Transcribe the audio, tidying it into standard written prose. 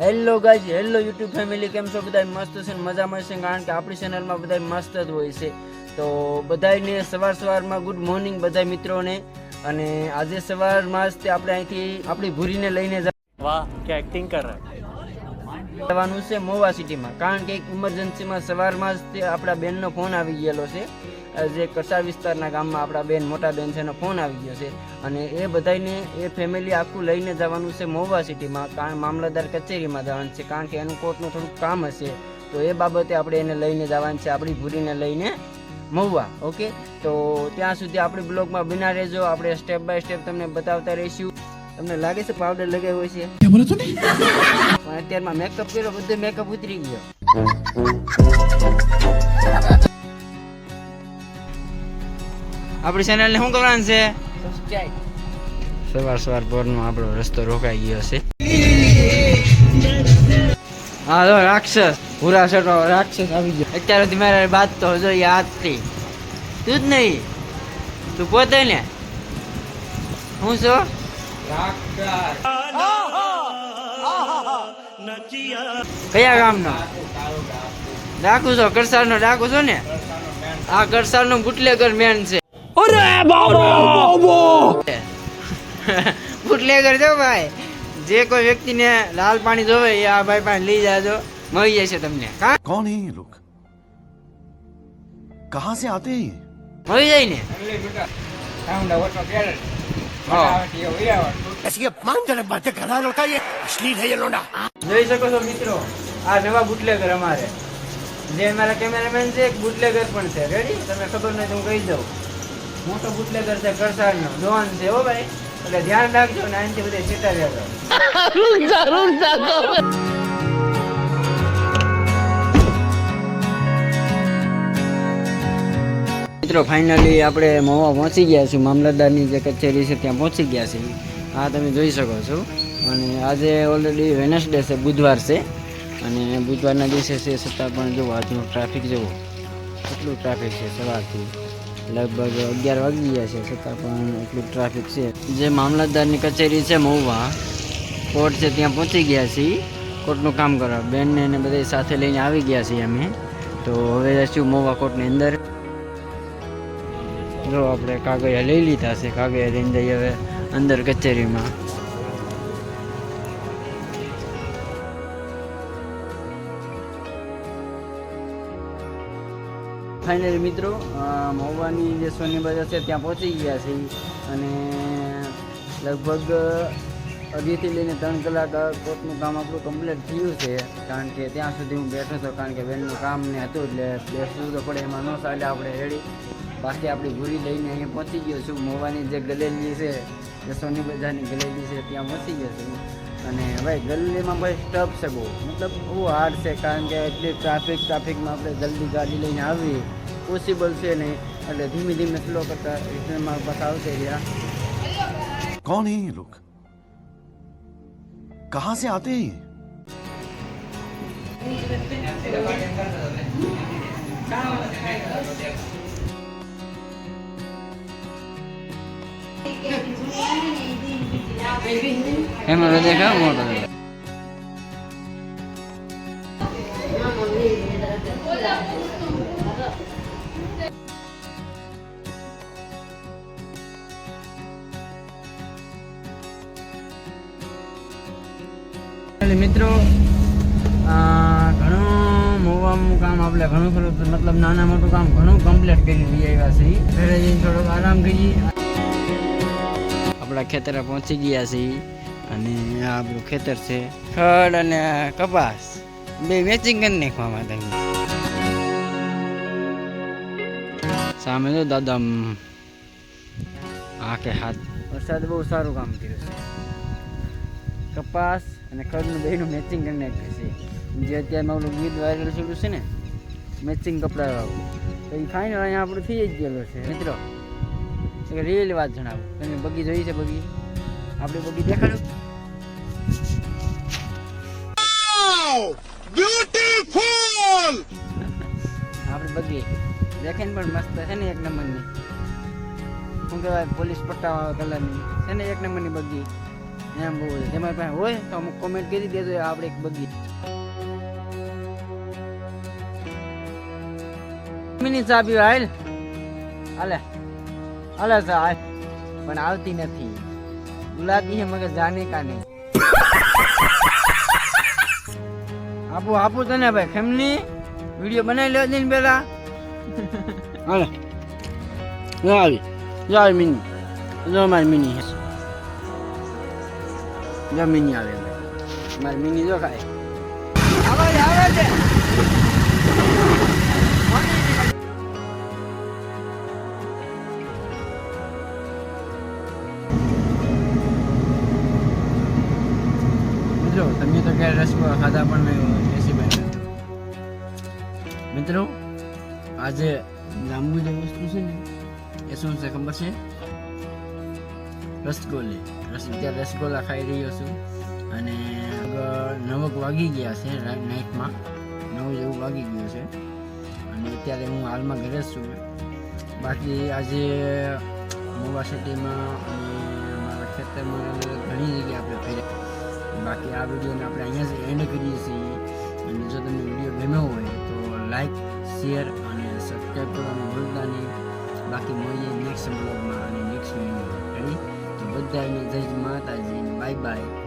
Hello guys, hello YouTube family, કેમ છો બધા? મસ્ત છે ને મજામાં છે, કારણ કે આપણી ચેનલમાં બધા મસ્ત જ હોય છે. તો બધાને સવારમાં ગુડ મોર્નિંગ બધા મિત્રોને. અને આજે સવારમાં જ આપણે અહીંથી આપણી ભૂરીને લઈને વાહ क्या एक्टिंग कर रहा है જવાનું છે મોવા સિટીમાં, કારણ કે એક ઇમરજન્સીમાં સવારમાં જ આપણા બેનનો ફોન આવી ગયેલો છે. જે કસા વિસ્તારના ગામમાં આપણા બેન, મોટા બેન છે, એનો ફોન આવી ગયો છે. અને એ બધાને એ ફેમિલી આખું લઈને જવાનું છે મોવા સિટીમાં, કારણ મામલતદાર કચેરીમાં જવાનું છે, કારણ કે એનું કોર્ટનું થોડુંક કામ હશે. તો એ બાબતે આપણે એને લઈને જવાનું છે, આપણી ભૂરીને લઈને મહુવા. ઓકે, તો ત્યાં સુધી આપણી બ્લોગમાં બિના રહેજો, આપણે સ્ટેપ બાય સ્ટેપ તમને બતાવતા રહીશું. તમને લાગે છે પાવડર લગાવ્યો છે? પણ અત્યારમાં મેકઅપ કર્યો, બધો મેકઅપ ઉતરી ગયો. આપણી ચેનલને શું કરવાનું છે? સવાર પોરનો આપણો રસ્તો રોકાઈ ગયો છે. હા તો રાક્ષસ, ભૂરા શર્ટો રાક્ષસ આવી ગયો. અત્યાર સુધી મારે બાદ તો હજો યાદ થઈ તું જ નહીં, તું પોતે ને હું છો કયા ગામનો ડાકુ છો? કરસાળ નો ડાકુ છો ને? આ કરસાળ નો બુટલેગર મેન છે. બુટલેગર જો ભાઈ, જે કોઈ વ્યક્તિને લાલ પાણી જોવે એ આ ભાઈ પાસે લઈ જાજો, મળી જશે તમને. कौन है ये लोग कहाँ से आते हैं મળી જાય ને. જોઈ શકો છો મિત્રો, આ નવા બુટલેગર અમારે, જે મારા કેમેરામેન છે, એક બુટલેગર પણ છે. રેડી? તમે ખબર નથી હું કહી દઉં, મોટો બુટલેગર છે, કરસાળનો ડોન છે હો ભાઈ, એટલે ધ્યાન રાખજો ને આનાથી બધે સેટા રહેજો. મિત્રો ફાઇનલી આપણે મહુવા પહોંચી ગયા છીએ, મામલતદારની જે કચેરી છે ત્યાં પહોંચી ગયા છીએ. આ તમે જોઈ શકો છો. અને આજે ઓલરેડી વેનસડે છે, બુધવાર છે, અને બુધવારના દિવસે છે, છતાં પણ જુઓ આજનું ટ્રાફિક જુઓ, કેટલું ટ્રાફિક છે. સવારથી લગભગ 11 વાગી ગયા છે, છતાં પણ એટલું ટ્રાફિક છે. જે મામલતદારની કચેરી છે મહુવા, કોર્ટ છે, ત્યાં પહોંચી ગયા છીએ કોર્ટનું કામ કરવા. બેનને એને બધા સાથે લઈને આવી ગયા છીએ અમે. તો હવે જઈશું મહુવા કોર્ટની અંદર. જો આપણે કાગળિયા લઈ લીધા છે, કાગળિયા લઈને જઈએ હવે અંદર કચેરીમાં. ફાઇનલી મિત્રો મહુવાની જે સોની બજાર છે ત્યાં પહોંચી ગયા છે. અને લગભગ 2.5 થી લઈને 3 કલાક કોર્ટનું કામ આપણું કમ્પ્લીટ થયું છે, કારણ કે ત્યાં સુધી હું બેઠો હતો, કારણ કે બેનનું કામ ને હતું, એટલે બેસવું તો પડે, એમાં ન ચાલે આપણે. રેડી? બાકી આપણી ભૂરી લઈને અહીંયા પહોંચી ગયો છું. મહુવાની જે ગલેલી છે, જે સોની બજારની ગલેલી છે, ત્યાં પહોંચી ગયો છું. અને ભાઈ ગલીમાં ભાઈ સ્ટફ છે બહુ, મતલબ બહુ હાર્ડ છે, કારણ કે એટલી ટ્રાફિકમાં આપણે જલ્દી ગાડી લઈને આવી પોસિબલ છે નહીં, એટલે ધીમે ધીમે સ્લો કરતા રિટર્નમાં બસ આવશે રહ્યા. कौन है ये लोग कहाँ से आते हैं એમાં દેખા મોટો મિત્રો. ઘણું મહુવાનું કામ આપણે ઘણું ખરું, મતલબ નાના મોટું કામ ઘણું કમ્પ્લીટ કરી લઈ આવ્યા છીએ. ઘરે જઈને થોડોક આરામ કરીએ. આપણા ખેતરે પહોંચી ગયા છીએ, અને આ આપણું ખેતર છે. ખડ અને કપાસ બે મેચિંગ કરી નાખવામાં તમે. સામે તો દાદા આખે હાથ. વરસાદ બહુ સારું કામ કર્યું છે. કપાસ અને ખડનું બેનું મેચિંગ કરી નાખ્યું છે. જે અત્યારમાં આપણું ગીત વાયરલ થયું છે ને, મેચિંગ કપડાં વાળું, તો એ ફાઇનલ અહીંયા આપણું થઈ જ ગયેલું છે. મિત્રો એક રિયલ વાત જણાવું, તમે બગી જોઈ છે? બગી આપણી બગી દેખાડું. આપણી બગી દેખાય ને પણ મસ્ત છે ને, એક નંબરની. શું કહેવાય, પોલીસ પટ્ટા કલરની છે ને, એક નંબરની બગી. એમ બહુ છે. તમારી પાસે હોય તો અમુક કોમેન્ટ કરી દેજો, આપણે એક બગી મિનિટ ચા પીવા હાલ હાલે હાલે ચા હાલ. પણ આવતી નથી, ગુલાબી હે મગર જાને કા નહીં. આપો તને ભાઈ ફેમિલી વિડીયો બનાવી લેવા દે ને પેલા. હાલે આવી મિની જો મારી મિની જો મિની આવે ભાઈ, મારી મિની જો ખાય આવે છે. મિત્રો તમે તો ક્યારે રસગુલ્લા ખાધા પણ નહીં રેસીપી. મિત્રો આજે જાંબુ જે વસ્તુ છે ને એ શું છે ખબર છે? અત્યારે રસગુલ્લા ખાઈ રહ્યો છું અને 9 વાગી ગયા છે, નાઇટમાં 9 જેવું વાગી ગયું છે અને અત્યારે હું હાલમાં ઘરે જ છું. બાકી આજે મોવા સિટીમાં અને અમારા ખેતરમાં ઘણી જગ્યાએ આપણે ફર્યા. બાકી આ વિડીયોને આપણે અહીંયા જ એન્ડ કરીએ છીએ અને જો તમને વિડીયો ગમ્યો હોય તો લાઈક શેર અને સબસ્ક્રાઈબ કરવાનું ભૂલતા નહીં. બાકી મળીએ નેક્સ્ટ બ્લોગમાં અને નેક્સ્ટ વિડીયો. તો બધાને જય માતાજી, બાય બાય.